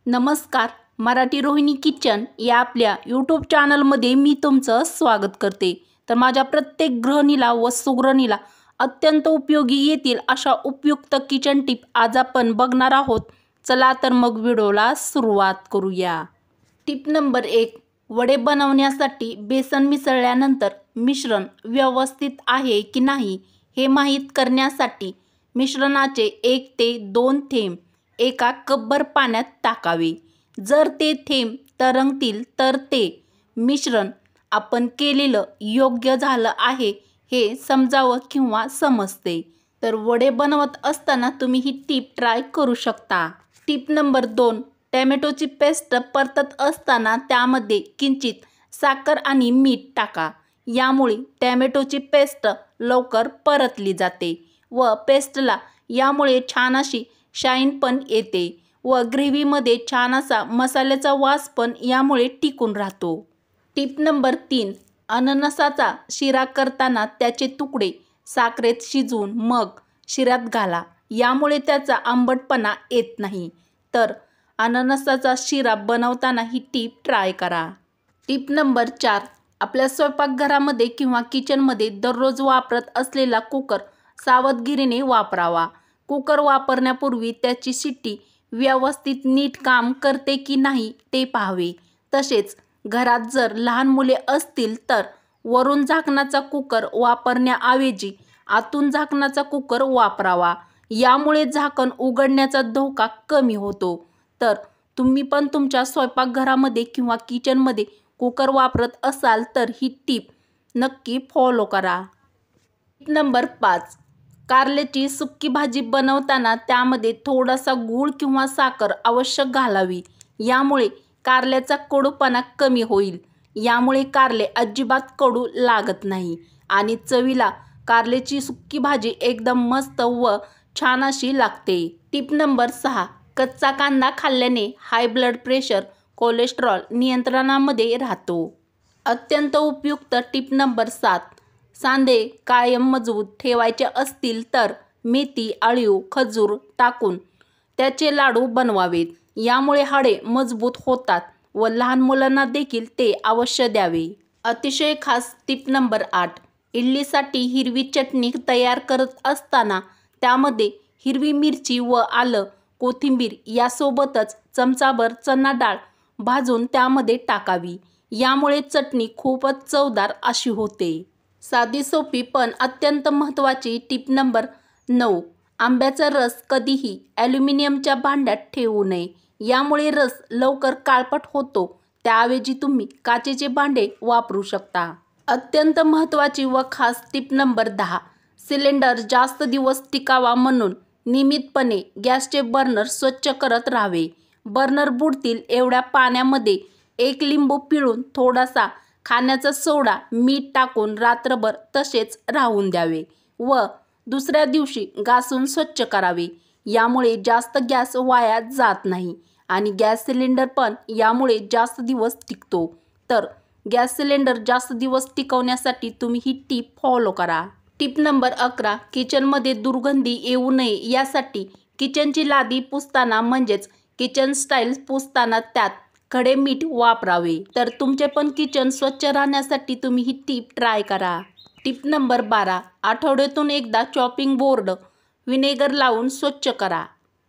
नमस्कार. मराठी रोहिणी किचन या आपल्या यूट्यूब चॅनलमध्ये मी तुमचं स्वागत करते. तर माझ्या प्रत्येक गृहिणीला व सुगृहिणीला अत्यंत उपयोगी येतील अशा उपयुक्त किचन टिप आज आपण बघणार आहोत. चला तर मग व्हिडिओला सुरुवात करूया. Tip number 1. वडे बनवण्यासाठी बेसन मिसळल्यानंतर मिश्रण व्यवस्थित आहे की नाही हे माहीत करण्यासाठी मिश्रणाचे 1 ते 2 थेंब एका कपभर पाण्यात टाकावे. जर ते थेंब तरंगतील तर ते मिश्रण आपण केलेलं योग्य झालं आहे हे समजावं किंवा समजते. तर वडे बनवत असताना तुम्ही ही टिप ट्राय करू शकता. Tip number 2. टॅमॅटोची पेस्ट परतत असताना त्यामध्ये किंचित साखर आणि मीठ टाका. यामुळे टॅमॅटोची पेस्ट लवकर परतली जाते व पेस्टला यामुळे छान अशी शाईन पण येते व ग्रेव्हीमध्ये छान असा मसाल्याचा वास पण यामुळे टिकून राहतो. Tip number 3. अननसाचा शिरा करताना त्याचे तुकडे साखरेत शिजवून मग शिऱ्यात घाला. यामुळे त्याचा आंबटपणा येत नाही. तर अननसाचा शिरा बनवताना ही टिप ट्राय करा. Tip number 4. आपल्या स्वयंपाकघरामध्ये किंवा किचनमध्ये दररोज वापरत असलेला कुकर सावधगिरीने वापरावा. कुकर वापरण्यापूर्वी त्याची शिट्टी व्यवस्थित नीट काम करते की नाही ते पाहावे. तसेच घरात जर लहान मुले असतील तर वरून झाकणाचा कुकर वापरण्याऐवजी आतून झाकणाचा कुकर वापरावा. यामुळे झाकण उघडण्याचा धोका कमी होतो. तर तुम्ही पण तुमच्या स्वयंपाकघरामध्ये किंवा किचनमध्ये कुकर वापरत असाल तर ही टिप नक्की फॉलो करा. Tip number 5. कारल्याची सुक्की भाजी बनवताना त्यामध्ये थोडासा गूळ किंवा साखर आवश्यक घालावी. यामुळे कारल्याचा कडूपणा कमी होईल. यामुळे कारले अजिबात कडू लागत नाही आणि चवीला कारल्याची सुक्की भाजी एकदम मस्त व छान अशी लागते. Tip number 6. कच्चा कांदा खाल्ल्याने हाय ब्लड प्रेशर, कोलेस्ट्रॉल नियंत्रणामध्ये राहतो. अत्यंत उपयुक्त टिप नंबर 7. सांधे कायम मजबूत ठेवायचे असतील तर मेथी, अळीव, खजूर टाकून त्याचे लाडू बनवावेत. यामुळे हाडे मजबूत होतात व लहान मुलांना देखील ते अवश्य द्यावे. अतिशय खास टिप नंबर 8. इडलीसाठी हिरवी चटणी तयार करत असताना त्यामध्ये हिरवी मिरची व आलं, कोथिंबीर यासोबतच चमचाभर चणा डाळ भाजून त्यामध्ये टाकावी. यामुळे चटणी खूपच चवदार अशी होते. साधी सोपी पण अत्यंत महत्त्वाची टिप नंबर 9. आंब्याचा रस कधीही ॲल्युमिनियमच्या भांड्यात ठेवू नये. यामुळे रस लवकर काळपट होतो. त्याऐवजी तुम्ही काचेचे भांडे वापरू शकता. अत्यंत महत्त्वाची व खास टिप नंबर 10. सिलेंडर जास्त दिवस टिकावा म्हणून नियमितपणे गॅसचे बर्नर स्वच्छ करत राहावे. बर्नर बुडतील एवढ्या पाण्यामध्ये 1 लिंबू पिळून थोडासा खाण्याचा सोडा, मीठ टाकून रात्रभर तसेच राहून द्यावे व दुसऱ्या दिवशी घासून स्वच्छ करावे. यामुळे जास्त गॅस वाया जात नाही आणि गॅस सिलेंडर पण यामुळे जास्त दिवस टिकतो. तर गॅस सिलेंडर जास्त दिवस टिकवण्यासाठी तुम्ही ही टिप फॉलो करा. Tip number 11. किचनमध्ये दुर्गंधी येऊ नये यासाठी किचनची लादी पुसताना म्हणजेच किचन स्टाईल पुसताना त्यात खडे मीठ वापरावे. तर तुमचे पण किचन स्वच्छ राहण्यासाठी तुम्ही ही टिप ट्राय करा. Tip number 12. आठवड्यातून एकदा चॉपिंग बोर्ड व्हिनेगर लावून स्वच्छ करा.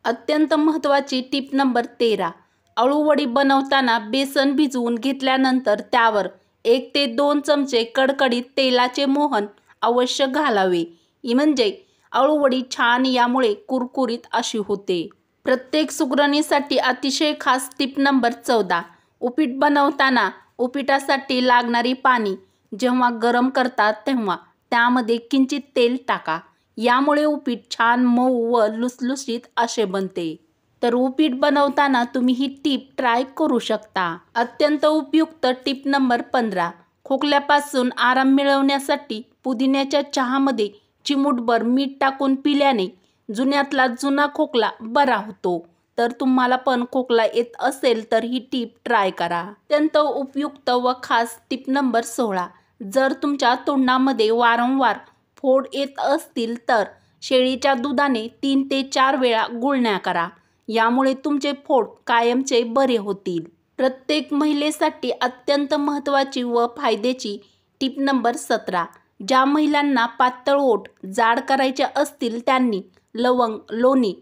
अत्यंत महत्त्वाची टिप नंबर 13. अळूवडी बनवताना बेसन भिजवून घेतल्यानंतर त्यावर 1 ते 2 चमचे कडकडीत तेलाचे मोहन अवश्य घालावे. म्हणजे अळूवडी छान यामुळे कुरकुरीत अशी होते. प्रत्येक सुगरणीसाठी अतिशय खास टिप नंबर 14. उपीट बनवताना उपीटासाठी लागणारी पाणी जेव्हा गरम करता तेव्हा त्यामध्ये किंचित तेल टाका. यामुळे उपीट छान मऊ व लुसलुशीत असे बनते. तर उपीट बनवताना तुम्ही ही टिप ट्राय करू शकता. अत्यंत उपयुक्त टिप नंबर 15. खोकल्यापासून आराम मिळवण्यासाठी पुदिन्याच्या चहामध्ये चिमूटभर मीठ टाकून पिल्याने जुन्यातला जुना खोकला बरा होतो. तर तुम्हाला पण खोकला येत असेल तर ही टिप ट्राय करा. अत्यंत उपयुक्त व खास टिप नंबर 16. जर तुमच्या तोंडामध्ये वारंवार फोड येत असतील तर शेळीच्या दुधाने 3 ते 4 वेळा गुळण्या करा. यामुळे तुमचे फोड कायमचे बरे होतील. प्रत्येक महिलेसाठी अत्यंत महत्त्वाची व फायद्याची टिप नंबर 17. ज्या महिलांना पातळ ओठ जाड करायचे असतील त्यांनी लवंग लोणी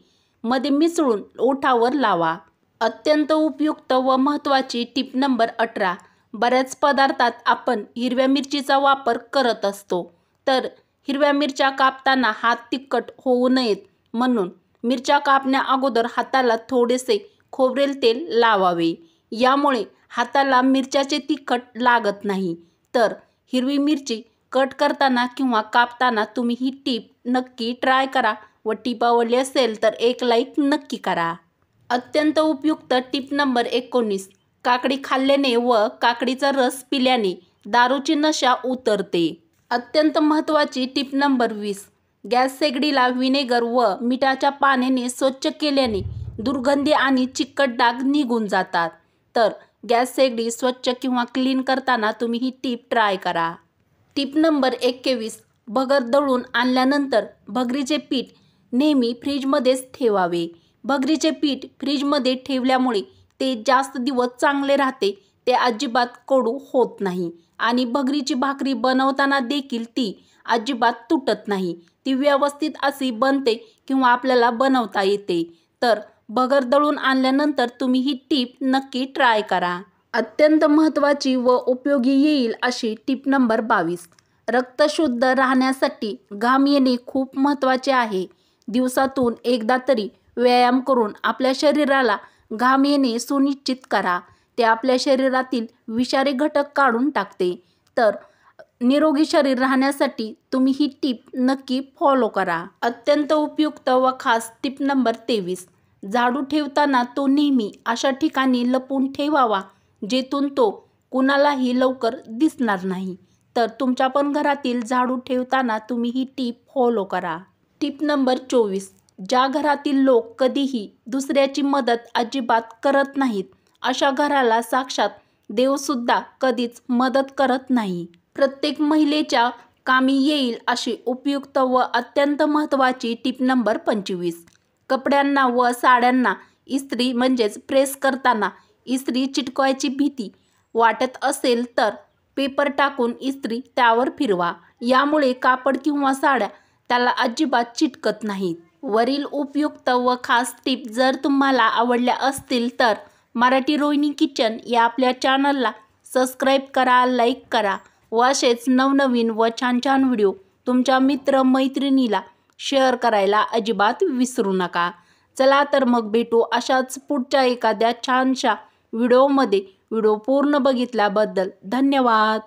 मध्ये मिसळून ओठावर लावा. अत्यंत उपयुक्त व महत्त्वाची टिप नंबर 18. बऱ्याच पदार्थात आपण हिरव्या मिरचीचा वापर करत असतो, तर हिरव्या मिरच्या कापताना हात तिखट होऊ नयेत म्हणून मिरच्या कापण्या अगोदर हाताला थोडेसे खोबरेल तेल लावावे. यामुळे हाताला मिरच्याचे तिखट लागत नाही. तर हिरवी मिरची कट करताना किंवा कापताना तुम्ही ही टीप नक्की ट्राय करा व टीप आवडली असेल तर एक लाईक नक्की करा. अत्यंत उपयुक्त टीप नंबर 19. काकडी खाल्ल्याने व काकडीचा रस पिल्याने दारूची नशा उतरते. अत्यंत महत्त्वाची टिप नंबर 20. गॅस शेगडीला व्हिनेगर व मिठाच्या पाण्याने स्वच्छ केल्याने दुर्गंधी आणि चिकट डाग निघून जातात. तर गॅस शेगडी स्वच्छ किंवा क्लीन करताना तुम्ही ही टीप ट्राय करा. Tip number 21. भगर दळून आणल्यानंतर भगरीचे पीठ नेहमी फ्रीजमध्येच ठेवावे. भगरीचे पीठ फ्रीजमध्ये ठेवल्यामुळे ते जास्त दिवस चांगले राहते, ते अजिबात कडू होत नाही आणि भगरीची भाकरी बनवताना देखील ती अजिबात तुटत नाही. ती व्यवस्थित अशी बनते किंवा आपल्याला बनवता येते. तर भगर दळून आणल्यानंतर तुम्ही ही टीप नक्की ट्राय करा. अत्यंत महत्त्वाची व उपयोगी येईल अशी टीप नंबर 22. रक्त शुद्ध राहण्यासाठी घाम येणे खूप महत्त्वाचे आहे. दिवसातून एकदा तरी व्यायाम करून आपल्या शरीराला घाम येणे सुनिश्चित करा. ते आपल्या शरीरातील विषारी घटक काढून टाकते. तर निरोगी शरीर राहण्यासाठी तुम्ही ही टीप नक्की फॉलो करा. अत्यंत उपयुक्त व खास टीप नंबर 23. झाडू ठेवताना तो नेहमी अशा ठिकाणी लपवून ठेवावा जेथून तो कुणालाही लवकर दिसणार नाही. तर तुमच्या पण घरातील झाडू ठेवताना तुम्ही ही टीप फॉलो करा. टीप नंबर 24. ज्या घरातील लोक कधीही दुसऱ्याची मदत अजिबात करत नाहीत, अशा घराला साक्षात देवसुद्धा कधीच मदत करत नाही. प्रत्येक महिलेच्या कामी येईल अशी उपयुक्त व अत्यंत महत्त्वाची टीप नंबर 25. कपड्यांना व साड्यांना इस्त्री म्हणजेच प्रेस करताना इस्त्री चिटकवायची भीती वाटत असेल तर पेपर टाकून इस्त्री त्यावर फिरवा. यामुळे कापड किंवा साड्या त्याला अजिबात चिटकत नाहीत. वरील उपयुक्त व खास टीप जर तुम्हाला आवडल्या असतील तर मराठी रोहिणी किचन या आपल्या चॅनलला सबस्क्राईब करा, लाईक करा व असेच नवनवीन व छान छान व्हिडिओ तुमच्या मित्र मैत्रिणीला शेअर करायला अजिबात विसरू नका. चला तर मग भेटू अशाच पुढच्या एखाद्या छानशा व्हिडिओमध्ये. व्हिडिओ पूर्ण बघितल्याबद्दल धन्यवाद.